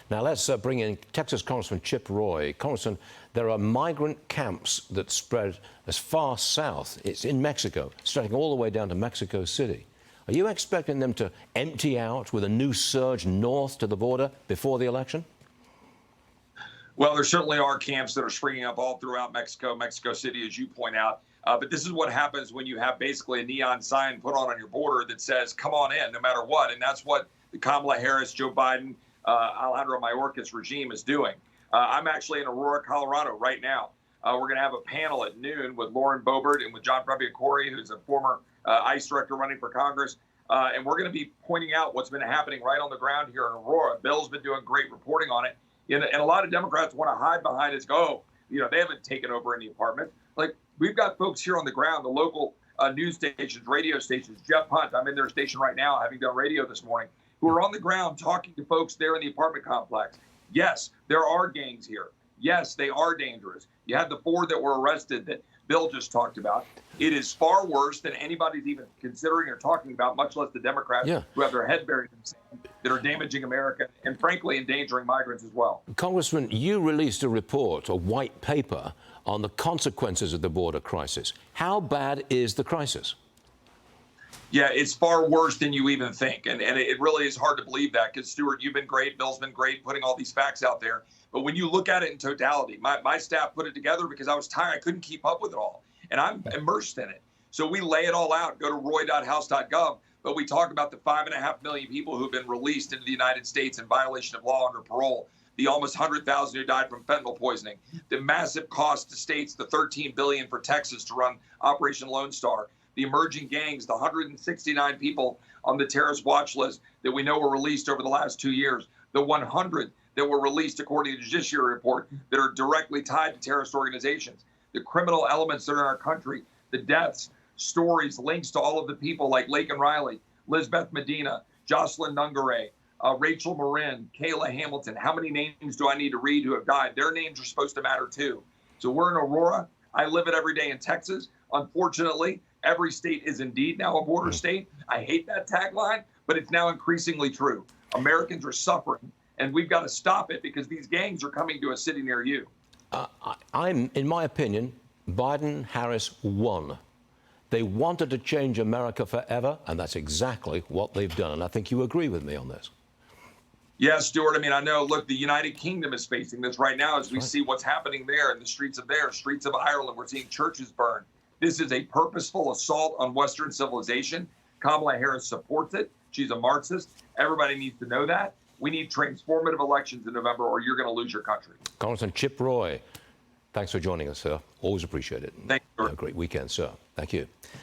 Now let's bring in Texas Congressman Chip Roy. Congressman, there are migrant camps that spread as far south. It's in Mexico, stretching all the way down to Mexico City. Are you expecting them to empty out with a new surge north to the border before the election? Well, there certainly are camps that are springing up all throughout Mexico City, as you point out. But this is what happens when you have basically a neon sign put on your border that says, come on in, no matter what. And that's what the Kamala Harris, Joe Biden, Alejandro Mayorkas regime is doing. I'm actually in Aurora, Colorado right now. We're going to have a panel at noon with Lauren Boebert and with John Prebiacore, who's a former ICE director running for Congress. And we're going to be pointing out what's been happening right on the ground here in Aurora. Bill's been doing great reporting on it. And a lot of Democrats want to hide behind it. Go, they haven't taken over any apartment. Like, we've got folks here on the ground, the local news stations, radio stations. Jeff Hunt, I'm in their station right now, having done radio this morning, who are on the ground talking to folks there in the apartment complex. Yes, there are gangs here. Yes, they are dangerous. You had the 4 that were arrested that Bill just talked about. It is far worse than anybody's even considering or talking about, much less the Democrats who have their head buried in sand, that are damaging America and, frankly, endangering migrants as well. Congressman, you released a report, a white paper, on the consequences of the border crisis. How bad is the crisis? Yeah, it's far worse than you even think. And it really is hard to believe that because, Stuart, you've been great. Bill's been great putting all these facts out there. But when you look at it in totality, my staff put it together because I was tired. I couldn't keep up with it all. And I'm immersed in it. So we lay it all out. Go to roy.house.gov. But we talk about the 5.5 million people who've been released into the United States in violation of law under parole, the almost 100,000 who died from fentanyl poisoning, the massive cost to states, the $13 billion for Texas to run Operation Lone Star, the emerging gangs, the 169 people on the terrorist watch list that we know were released over the last 2 years, the 100 that were released according to the Judiciary Report that are directly tied to terrorist organizations, the criminal elements that are in our country, the deaths, stories, links to all of the people like Laken Riley, Lisbeth Medina, Jocelyn Nungare, Rachel Marin, Kayla Hamilton. How many names do I need to read who have died? Their names are supposed to matter too. So we're in Aurora. I live it every day in Texas. Unfortunately, every state is indeed now a border state. I hate that tagline, but it's now increasingly true. Americans are suffering, and we've got to stop it because these gangs are coming to a city near you. In my opinion, Biden-Harris won. They wanted to change America forever, and that's exactly what they've done. And I think you agree with me on this. Yes, Stuart. I mean, I know, look, the United Kingdom is facing this right now as we see what's happening there in the streets of Ireland. We're seeing churches burn. This is a purposeful assault on Western civilization. Kamala Harris supports it. She's a Marxist. Everybody needs to know that. We need transformative elections in November, or you're going to lose your country. Congressman Chip Roy, thanks for joining us, sir. Always appreciate it. Thank you. Have a great weekend, sir. Thank you.